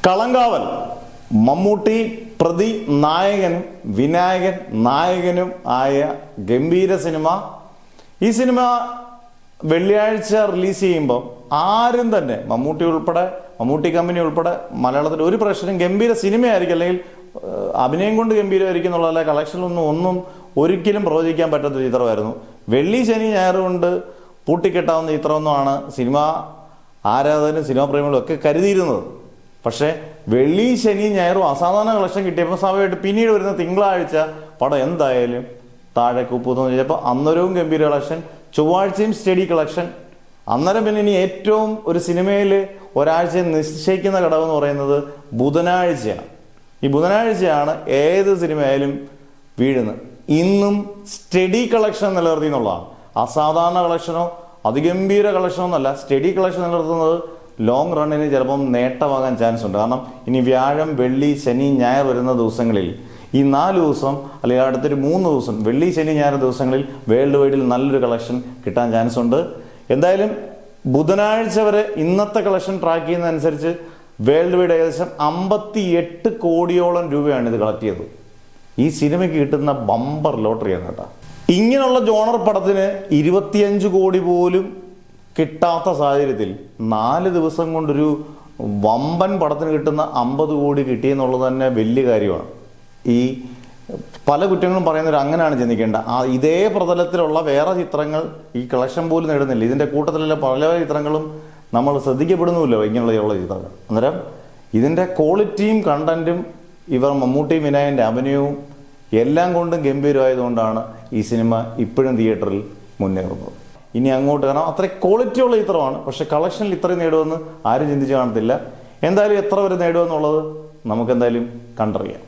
കളങ്കാവൽ മമ്മൂട്ടി പ്രതി നായകനും വിനായകൻ നായകനും ആയ ഗംഭീര സിനിമ. ഈ സിനിമ വെള്ളിയാഴ്ച റിലീസ് ചെയ്യുമ്പോൾ ആരും തന്നെ മമ്മൂട്ടി കമ്പനി ഉൾപ്പെടെ മലയാളത്തിൽ ഒരു പ്രശ്നം ഗംഭീര സിനിമയായിരിക്കും, അല്ലെങ്കിൽ അഭിനയം കൊണ്ട് ഗംഭീരമായിരിക്കും എന്നുള്ളതല്ല, കളക്ഷനൊന്നും ഒരിക്കലും പ്രവചിക്കാൻ പറ്റാത്ത ചിത്രമായിരുന്നു. വെള്ളി ശനി ഞായർ കൊണ്ട് പൂട്ടിക്കെട്ടാവുന്ന ചിത്രമൊന്നുമാണ് സിനിമ ആരാധകരും സിനിമാ പ്രേമികളും ഒക്കെ കരുതിയിരുന്നത്. പക്ഷേ വെള്ളി ശനി ഞായറും അസാധാരണ കളക്ഷൻ കിട്ടിയപ്പോൾ സ്വാഭാവികമായിട്ട് പിന്നീട് വരുന്ന തിങ്കളാഴ്ച പടം എന്തായാലും താഴെ കുപ്പൂന്ന് ചോദിച്ചപ്പോൾ അന്നേരവും ഗംഭീര കളക്ഷൻ, ചൊവ്വാഴ്ചയും സ്റ്റഡി കളക്ഷൻ. അന്നേരം പിന്നെ ഇനി ഏറ്റവും ഒരു സിനിമയിൽ ഒരാഴ്ച നിശ്ചയിക്കുന്ന ഘടകം പറയുന്നത് ബുധനാഴ്ചയാണ്. ഈ ബുധനാഴ്ചയാണ് ഏത് സിനിമയായാലും വീഴുന്നത്. ഇന്നും സ്റ്റഡി കളക്ഷൻ നിലനിർത്തി എന്നുള്ളതാണ്. അസാധാരണ കളക്ഷനോ അതിഗംഭീര കളക്ഷനോ എന്നല്ല, സ്റ്റഡി കളക്ഷൻ നിലനിർത്തുന്നത് ലോങ് റണ്ണിന് ചിലപ്പം നേട്ടമാകാൻ ചാൻസ് ഉണ്ട്. കാരണം ഇനി വ്യാഴം വെള്ളി ശനി ഞായർ വരുന്ന ദിവസങ്ങളിൽ ഈ 4 ദിവസം അല്ലെങ്കിൽ അടുത്തൊരു 3 ദിവസം വെള്ളി ശനി ഞായർ ദിവസങ്ങളിൽ വേൾഡ് വൈഡിൽ നല്ലൊരു കളക്ഷൻ കിട്ടാൻ ചാൻസ് ഉണ്ട്. എന്തായാലും ബുധനാഴ്ച വരെ ഇന്നത്തെ കളക്ഷൻ ട്രാക്ക് ചെയ്യുന്നതനുസരിച്ച് വേൾഡ് വൈഡ് ഏകദേശം 58 കോടിയോളം രൂപയാണ് ഇത് കളക്ട് ചെയ്തത്. ഈ സിനിമയ്ക്ക് കിട്ടുന്ന ബമ്പർ ലോട്ടറിയാണ് കേട്ടോ. ഇങ്ങനെയുള്ള ജോണർ പടത്തിന് 25 കോടി പോലും കിട്ടാത്ത സാഹചര്യത്തിൽ 4 ദിവസം കൊണ്ടൊരു വമ്പൻ പടത്തിന് കിട്ടുന്ന 50 കോടി കിട്ടിയെന്നുള്ളത് തന്നെ വലിയ കാര്യമാണ്. ഈ പല കുറ്റങ്ങളും പറയുന്നവർ അങ്ങനെയാണ് ചിന്തിക്കേണ്ട. ഇതേ പ്രതലത്തിലുള്ള വേറെ ചിത്രങ്ങൾ ഈ കളക്ഷൻ പോലും നേടുന്നില്ല. ഇതിൻ്റെ കൂട്ടത്തിലുള്ള പല ചിത്രങ്ങളും നമ്മൾ ശ്രദ്ധിക്കപ്പെടുന്നുമില്ല ഇങ്ങനെയുള്ള ചിത്രങ്ങൾ. അന്നേരം ഇതിൻ്റെ ക്വാളിറ്റിയും കണ്ടന്റും ഇവർ മമ്മൂട്ടിയും വിനായകൻ്റെ അഭിനയവും എല്ലാം കൊണ്ടും ഗംഭീരമായതുകൊണ്ടാണ് ഈ സിനിമ ഇപ്പോഴും തിയേറ്ററിൽ മുന്നേറുന്നത്. ഇനി അങ്ങോട്ട് കാരണം അത്ര ക്വാളിറ്റിയുള്ള ചിത്രമാണ്, പക്ഷെ കളക്ഷനിൽ ഇത്രയും നേടുമെന്ന് ആരും ചിന്തിച്ച് കാണത്തില്ല. എന്തായാലും എത്ര വരെ നേടുമെന്നുള്ളത് നമുക്കെന്തായാലും കണ്ടറിയാം.